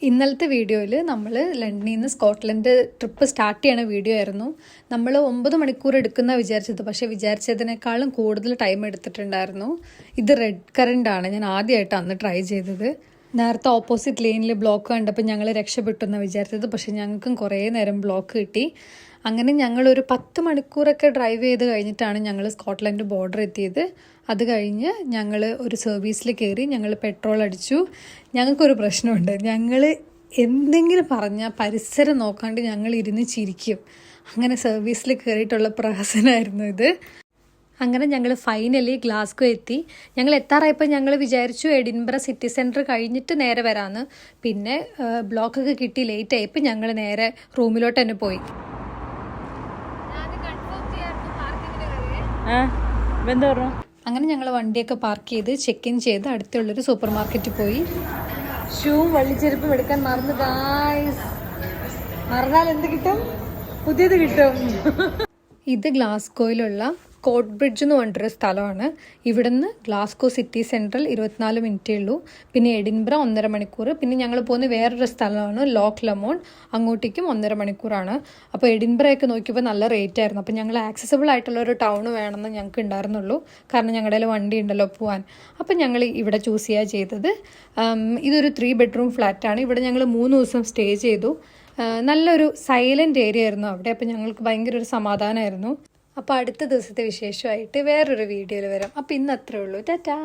ഇന്നലത്തെ വീഡിയോയിൽ നമ്മൾ ലണ്ടനിൽ നിന്ന് സ്കോട്ട്ലൻഡ് ട്രിപ്പ് സ്റ്റാർട്ട് ചെയ്യണ വീഡിയോ ആയിരുന്നു. നമ്മൾ 9 മണിക്കൂർ എടുക്കുന്ന വിചാരിച്ചത്, പക്ഷേ വിചാരിച്ചതിനേക്കാളും കൂടുതൽ ടൈം എടുത്തിട്ടുണ്ടായിരുന്നു. ഇത് റെഡ് കറണ്ട് ആണ്. ഞാൻ ആദ്യമായിട്ട് അന്ന് ട്രൈ ചെയ്തത്. നേരത്തെ ഓപ്പോസിറ്റ് ലെയിനിൽ ബ്ലോക്ക് കണ്ടപ്പോൾ ഞങ്ങൾ രക്ഷപ്പെട്ടെന്ന് വിചാരിച്ചത്, പക്ഷേ ഞങ്ങൾക്കും കുറേ നേരം ബ്ലോക്ക് കിട്ടി. അങ്ങനെ ഞങ്ങളൊരു 10 മണിക്കൂറൊക്കെ ഡ്രൈവ് ചെയ്ത് കഴിഞ്ഞിട്ടാണ് ഞങ്ങൾ സ്കോട്ട്ലൻഡ് ബോർഡർ എത്തിയത്. അത് കഴിഞ്ഞ് ഞങ്ങൾ ഒരു സർവീസിൽ കയറി, ഞങ്ങൾ പെട്രോൾ അടിച്ചു. ഞങ്ങൾക്കൊരു പ്രശ്നമുണ്ട്, ഞങ്ങൾ എന്തെങ്കിലും പറഞ്ഞാൽ പരിസരം നോക്കാണ്ട് ഞങ്ങൾ ഇരുന്ന് ചിരിക്കും. അങ്ങനെ സർവീസിൽ കയറിയിട്ടുള്ള പ്രഹസനമായിരുന്നു ഇത്. അങ്ങനെ ഞങ്ങൾ ഫൈനലി ഗ്ലാസ്ഗോ എത്തി. ഞങ്ങൾ എത്താറായപ്പോൾ ഞങ്ങൾ വിചാരിച്ചു എഡിൻബറ സിറ്റി സെൻറ്റർ കഴിഞ്ഞിട്ട് നേരെ വരാമെന്ന്. പിന്നെ ബ്ലോക്കൊക്കെ കിട്ടി, ലേറ്റ് ആയപ്പോൾ ഞങ്ങൾ നേരെ റൂമിലോട്ട് തന്നെ പോയി. അങ്ങനെ ഞങ്ങൾ വണ്ടിയൊക്കെ പാർക്ക് ചെയ്ത് ചെക്ക് ഇൻ ചെയ്ത് അടുത്തുള്ളൊരു സൂപ്പർ മാർക്കറ്റിൽ പോയി. ഷൂവും വള്ളിച്ചെരുപ്പും എടുക്കാൻ മറന്നു ഗായ്സ്. മറന്നാൽ എന്ത് കിട്ടും? പുതിയത് കിട്ടും. ഇത് ഗ്ലാസ്ഗോയിലുള്ള കോട്ട് ബ്രിഡ്ജ് എന്ന് പറഞ്ഞിട്ടൊരു സ്ഥലമാണ്. ഇവിടുന്ന് ഗ്ലാസ്ഗോ സിറ്റി സെൻട്രൽ 24 മിനിറ്റേ ഉള്ളൂ. പിന്നെ എഡിൻബറ 1.5 മണിക്കൂർ. പിന്നെ ഞങ്ങൾ പോകുന്ന വേറൊരു സ്ഥലമാണ് ലോക്ക് ലമോൺ, അങ്ങോട്ടേക്കും 1.5 മണിക്കൂറാണ്. അപ്പോൾ എഡിൻബറയൊക്കെ നോക്കിയപ്പോൾ നല്ല റേറ്റ് ആയിരുന്നു. അപ്പോൾ ഞങ്ങൾ ആക്സസിബിൾ ആയിട്ടുള്ള ഒരു ടൗൺ വേണമെന്ന് ഞങ്ങൾക്ക് ഉണ്ടായിരുന്നുള്ളൂ, കാരണം ഞങ്ങളുടെ കയ്യിൽ വണ്ടി ഉണ്ടല്ലോ പോകാൻ. അപ്പോൾ ഞങ്ങൾ ഇവിടെ ചൂസ് ചെയ്യുക ചെയ്തത്. ഇതൊരു 3 ബെഡ്റൂം ഫ്ലാറ്റാണ്. ഇവിടെ ഞങ്ങൾ 3 ദിവസം സ്റ്റേ ചെയ്തു. നല്ലൊരു സൈലൻറ്റ് ഏരിയ ആയിരുന്നു അവിടെ. അപ്പോൾ ഞങ്ങൾക്ക് ഭയങ്കര ഒരു സമാധാനമായിരുന്നു. അപ്പോൾ അടുത്ത ദിവസത്തെ വിശേഷമായിട്ട് വേറൊരു വീഡിയോയിൽ വരാം. അപ്പോൾ ഇന്ന് അത്രേ ഉള്ളൂ. ടാറ്റാ.